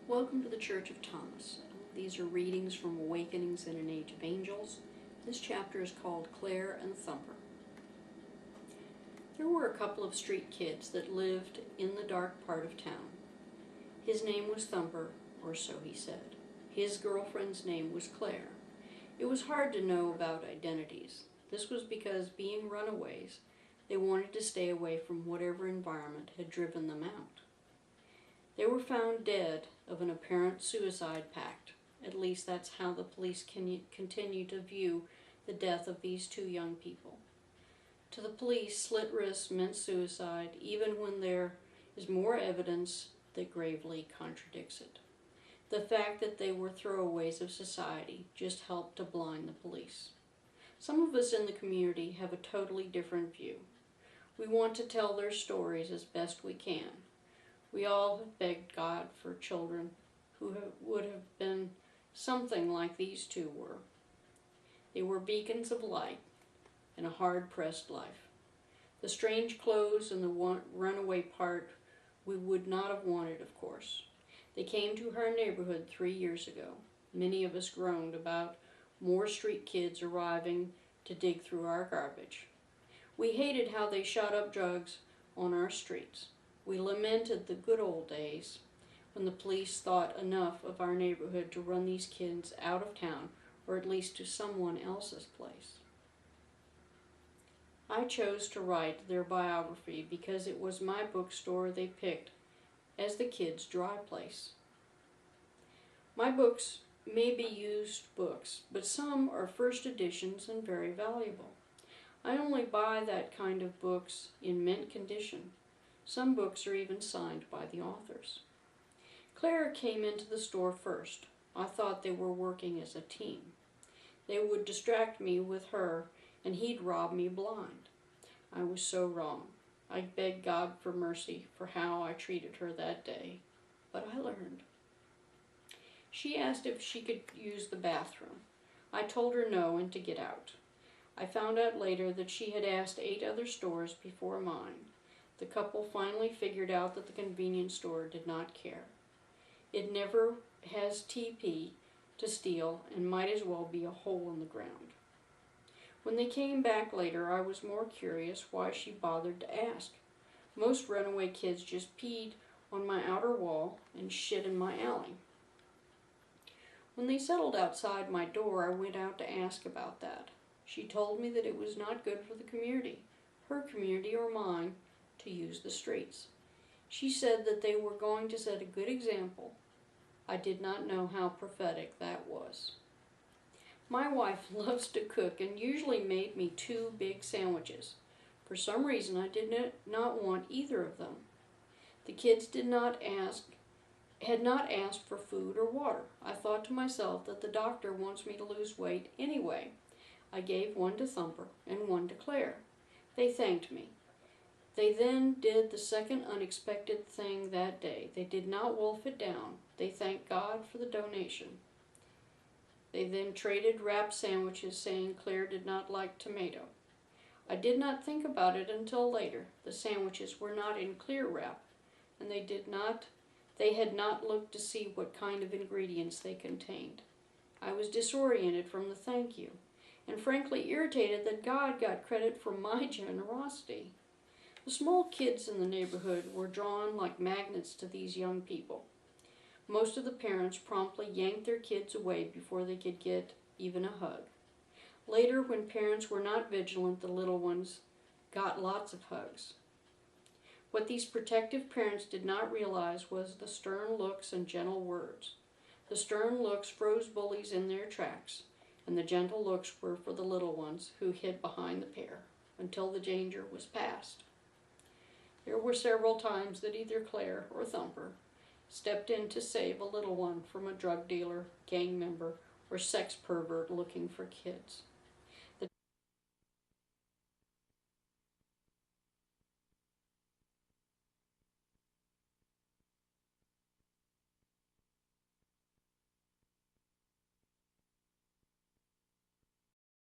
Welcome to the Church of Thomas. These are readings from Awakenings in an Age of Angels. This chapter is called Clair and Thumper. There were a couple of street kids that lived in the dark part of town. His name was Thumper, or so he said. His girlfriend's name was Clair. It was hard to know about identities. This was because, being runaways, they wanted to stay away from whatever environment had driven them out. They were found dead of an apparent suicide pact. At least that's how the police continue to view the death of these two young people. To the police, slit wrists meant suicide, even when there is more evidence that gravely contradicts it. The fact that they were throwaways of society just helped to blind the police. Some of us in the community have a totally different view. We want to tell their stories as best we can. We all have begged God for children who would have been something like these two were. They were beacons of light in a hard-pressed life. The strange clothes and the runaway part we would not have wanted, of course. They came to our neighborhood 3 years ago. Many of us groaned about more street kids arriving to dig through our garbage. We hated how they shot up drugs on our streets. We lamented the good old days when the police thought enough of our neighborhood to run these kids out of town, or at least to someone else's place. I chose to write their biography because it was my bookstore they picked as the kids' dry place. My books may be used books, but some are first editions and very valuable. I only buy that kind of books in mint condition. Some books are even signed by the authors. Claire came into the store first. I thought they were working as a team. They would distract me with her, and he'd rob me blind. I was so wrong. I begged God for mercy for how I treated her that day, but I learned. She asked if she could use the bathroom. I told her no and to get out. I found out later that she had asked 8 other stores before mine. The couple finally figured out that the convenience store did not care. It never has TP to steal and might as well be a hole in the ground. When they came back later, I was more curious why she bothered to ask. Most runaway kids just peed on my outer wall and shit in my alley. When they settled outside my door, I went out to ask about that. She told me that it was not good for the community, her community or mine, to use the streets. She said that they were going to set a good example. I did not know how prophetic that was. My wife loves to cook and usually made me 2 big sandwiches. For some reason, I did not want either of them. The kids had not asked for food or water. I thought to myself that the doctor wants me to lose weight anyway. I gave one to Thumper and one to Claire. They thanked me. They then did the second unexpected thing that day. They did not wolf it down. They thanked God for the donation. They then traded wrapped sandwiches, saying Claire did not like tomato. I did not think about it until later. The sandwiches were not in clear wrap, and they had not looked to see what kind of ingredients they contained. I was disoriented from the thank you, and frankly irritated that God got credit for my generosity. The small kids in the neighborhood were drawn like magnets to these young people. Most of the parents promptly yanked their kids away before they could get even a hug. Later, when parents were not vigilant, the little ones got lots of hugs. What these protective parents did not realize was the stern looks and gentle words. The stern looks froze bullies in their tracks, and the gentle looks were for the little ones who hid behind the pair until the danger was past. There were several times that either Claire or Thumper stepped in to save a little one from a drug dealer, gang member, or sex pervert looking for kids.